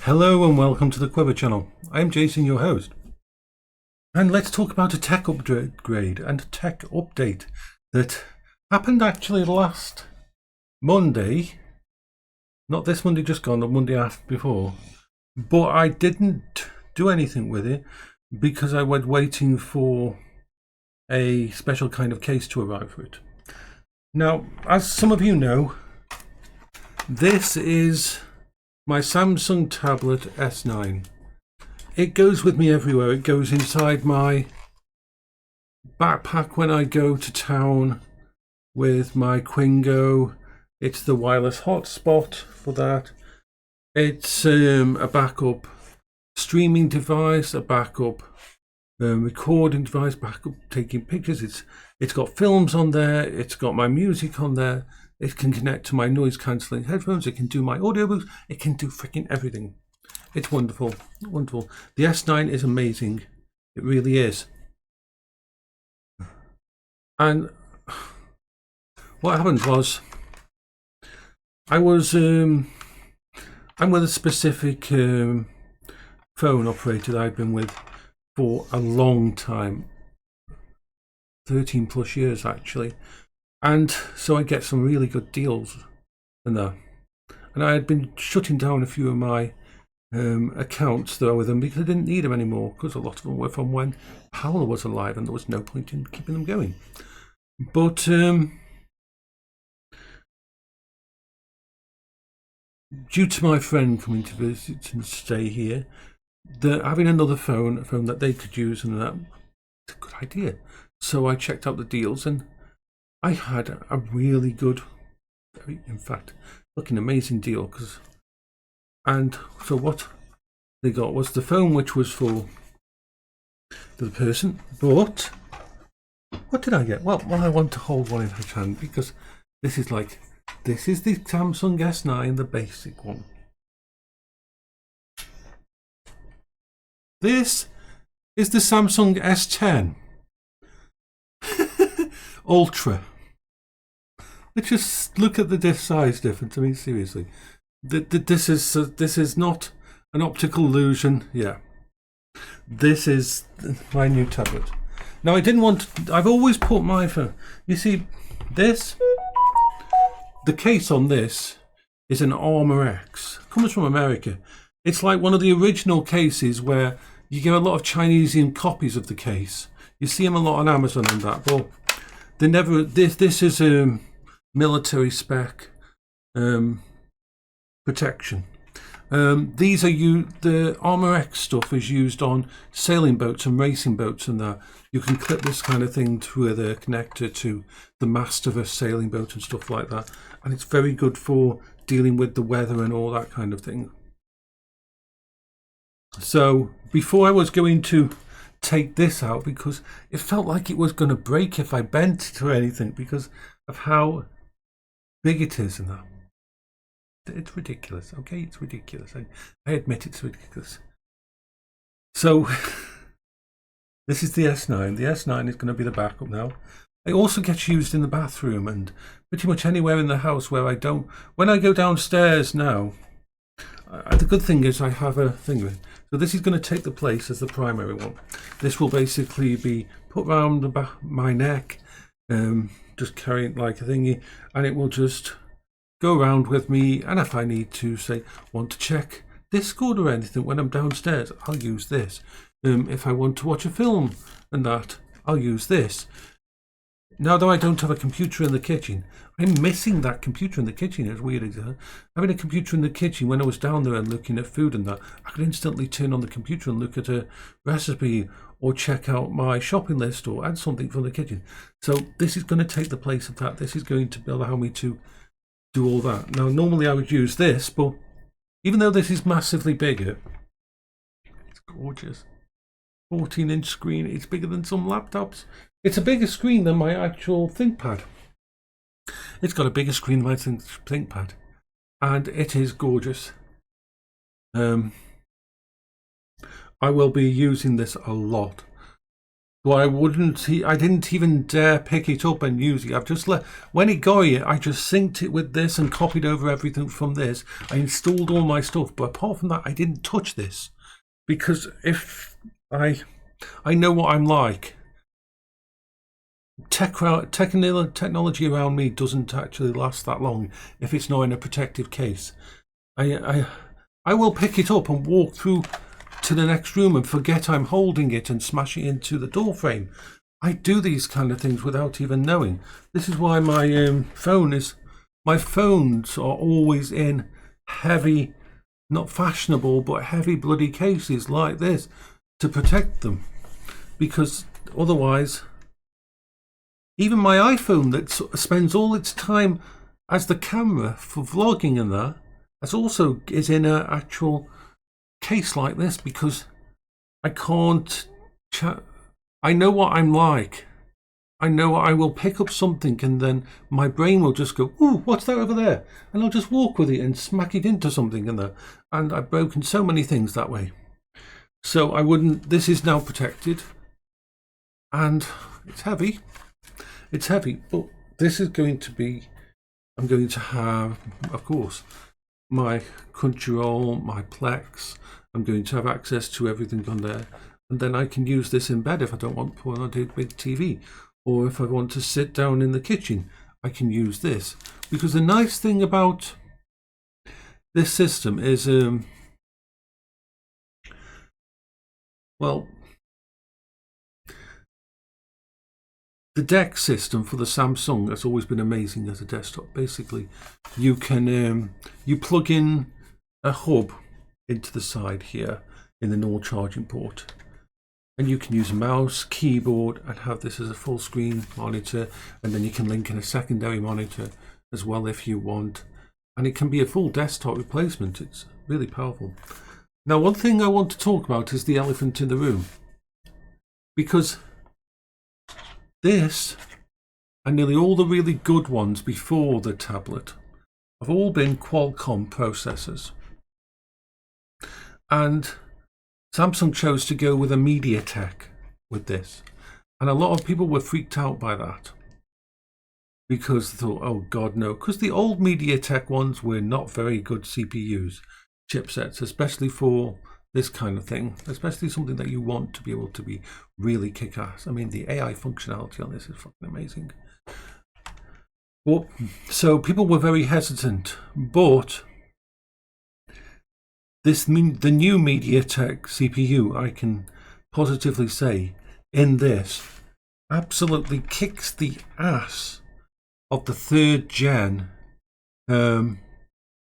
Hello and welcome to the Quiver channel. I'm Jason, your host. And let's talk about a tech upgrade and a tech update that happened actually last Monday. Not this Monday just gone, the Monday after before. But I didn't do anything with it because I was waiting for a special kind of case to arrive for it. Now, as some of you know, this is my Samsung tablet S9. It goes with me everywhere. It goes inside my backpack when I go to town with my Quingo. It's the wireless hotspot for that. It's a backup streaming device, a backup recording device, backup taking pictures. It's got films on there. It's got my music on there. It can connect to my noise cancelling headphones. It can do my audiobooks. It can do freaking everything. It's wonderful, wonderful. The S9 is amazing. It really is. And what happened was, I'm with a specific phone operator that I've been with for a long time, 13 plus years actually. And so I get some really good deals and that. And I had been shutting down a few of my accounts that were with them because I didn't need them anymore, because a lot of them were from when Paola was alive and there was no point in keeping them going. But due to my friend coming to visit and stay here, having another phone, a phone that they could use, and that, it's a good idea. So I checked out the deals and I had a really good, in fact, looking amazing deal. And so what they got was the phone, which was for the person. But what did I get? Well, I want to hold one in my hand because this is the Samsung S9, the basic one. This is the Samsung S10 Ultra. Let's just look at the size difference. I mean, seriously, this is not an optical illusion. Yeah, this is my new tablet. Now, I've always put my phone. You see, the case on this is an Armor X. Comes from America. It's like one of the original cases where you get a lot of Chinesian copies of the case. You see them a lot on Amazon and that. Well, they never. This is military spec protection. These are the Armor X stuff is used on sailing boats and racing boats and that. You can clip this kind of thing to the connector to the mast of a sailing boat and stuff like that, and it's very good for dealing with the weather and all that kind of thing. So before I was going to take this out, because it felt like it was going to break if I bent to anything because of how big it is and that. It's ridiculous. Okay, it's ridiculous. I admit it's ridiculous. So this is the S9. The S9 is going to be the backup now. It also gets used in the bathroom and pretty much anywhere in the house where I don't. When I go downstairs now, the good thing is I have a thing with it. So this is going to take the place as the primary one. This will basically be put around my neck, just carrying like a thingy, and it will just go around with me. And if I need to want to check Discord or anything when I'm downstairs, I'll use this. If I want to watch a film and that, I'll use this. Now that I don't have a computer in the kitchen, I'm missing that computer in the kitchen, as weird as that. Having a computer in the kitchen, when I was down there and looking at food and that, I could instantly turn on the computer and look at a recipe or check out my shopping list or add something from the kitchen. So this is going to take the place of that. This is going to allow me to do all that. Now, normally I would use this, but even though this is massively bigger, it's gorgeous. 14-inch screen. It's bigger than some laptops. It's a bigger screen than my actual ThinkPad. It's got a bigger screen than my ThinkPad, and it is gorgeous. I will be using this a lot. But I didn't even dare pick it up and use it. I've just when it got here, I just synced it with this and copied over everything from this. I installed all my stuff, but apart from that, I didn't touch this. Because if I know what I'm like. Technology around me doesn't actually last that long if it's not in a protective case. I will pick it up and walk through to the next room and forget I'm holding it and smash it into the door frame. I do these kind of things without even knowing. This is why my phones are always in heavy, not fashionable, but heavy bloody cases like this to protect them, because otherwise, even my iPhone that spends all its time as the camera for vlogging and that, is in an actual case like this, because I can't chat. I know what I'm like. I know I will pick up something and then my brain will just go, "Ooh, what's that over there?" And I'll just walk with it and smack it into something in there. And I've broken so many things that way. So I wouldn't. This is now protected, and it's heavy. It's heavy, but this is going to be. I'm going to have, of course, my Crunchyroll, my Plex. I'm going to have access to everything on there, and then I can use this in bed if I don't want to put on a big TV, or if I want to sit down in the kitchen, I can use this. Because the nice thing about this system is, well, the DeX system for the Samsung has always been amazing as a desktop. Basically, you can you plug in a hub into the side here in the normal charging port, and you can use a mouse, keyboard, and have this as a full screen monitor, and then you can link in a secondary monitor as well if you want, and it can be a full desktop replacement. It's really powerful. Now, one thing I want to talk about is the elephant in the room, because this and nearly all the really good ones before the tablet have all been Qualcomm processors. And Samsung chose to go with a MediaTek with this. And a lot of people were freaked out by that, because they thought, oh God, no. Because the old MediaTek ones were not very good CPUs, chipsets, especially for this kind of thing, especially something that you want to be able to be really kick-ass. I mean, the AI functionality on this is fucking amazing. Well, so people were very hesitant, but the new MediaTek CPU, I can positively say, in this, absolutely kicks the ass of the 3rd gen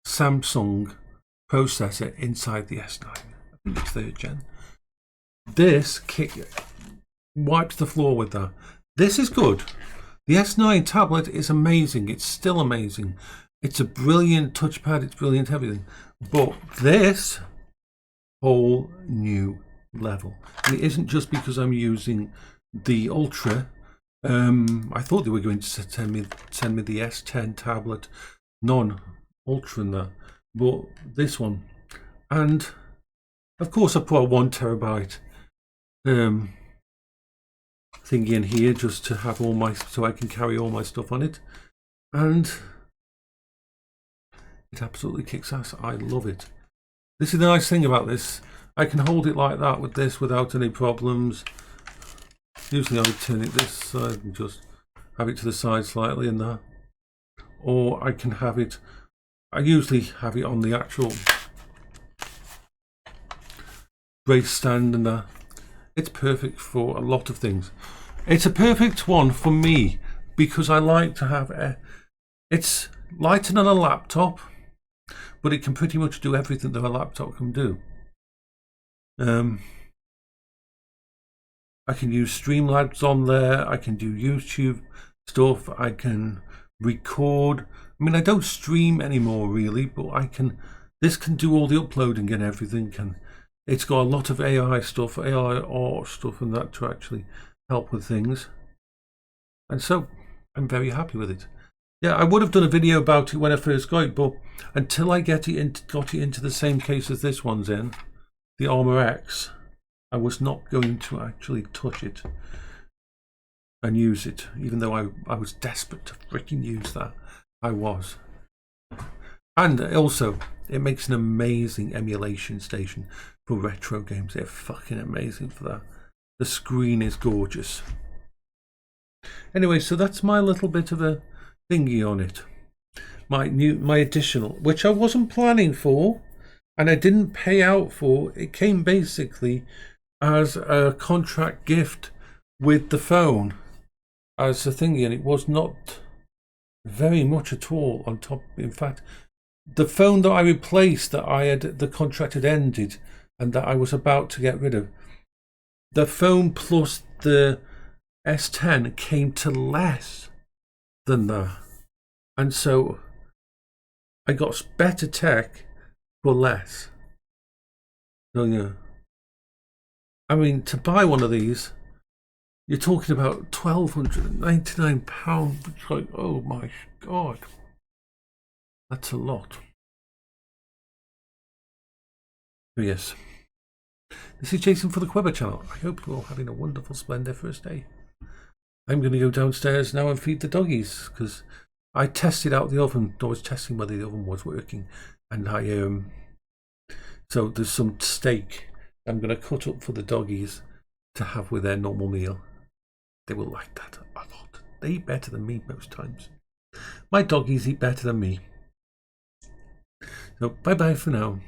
Samsung processor inside the S9. I think it's 3rd gen. This wipes the floor with that. This is good. The S9 tablet is amazing. It's still amazing. It's a brilliant touchpad. It's brilliant everything. But this whole new level. And it isn't just because I'm using the Ultra. I thought they were going to send me the S10 tablet, non-Ultra in there, but this one. And of course, I put a 1 terabyte thingy in here just to have so I can carry all my stuff on it. And it absolutely kicks ass. I love it. This is the nice thing about this. I can hold it like that with this without any problems. Usually I would turn it this side and just have it to the side slightly and that. Or I can have it, I usually have it on the actual brace stand and that. It's perfect for a lot of things. It's a perfect one for me because I like to have it's lighter than a laptop, but it can pretty much do everything that a laptop can do. I can use Streamlabs on there. I can do YouTube stuff. I can record. I mean, I don't stream anymore really, but I can. This can do all the uploading and everything. And it's got a lot of AI stuff, AI art stuff, and that to actually help with things. And so I'm very happy with it. Yeah, I would have done a video about it when I first got it, but until I got it into the same case as this one's in, the Armor X, I was not going to actually touch it. and use it, even though I was desperate to freaking use that. I was. And also, it makes an amazing emulation station for retro games. They're fucking amazing for that. The screen is gorgeous. Anyway, so that's my little bit of a thingy on it. My additional, which I wasn't planning for, and I didn't pay out for. It came basically as a contract gift with the phone as a thingy, and it was not very much at all on top. In fact, the phone that I replaced, that the contract had ended and that I was about to get rid of, the phone plus the S10 came to less than that. And so I got better tech for less. So yeah, I mean, to buy one of these, you're talking about £1,299. It's like, oh my God, that's a lot. But yes, this is Jason for the Quebber channel. I hope you're all having a wonderful, splendid first day. I'm going to go downstairs now and feed the doggies, because I tested out the oven. I was testing whether the oven was working, and so there's some steak I'm going to cut up for the doggies to have with their normal meal. They will like that a lot. They eat better than me most times. My doggies eat better than me. So bye bye for now.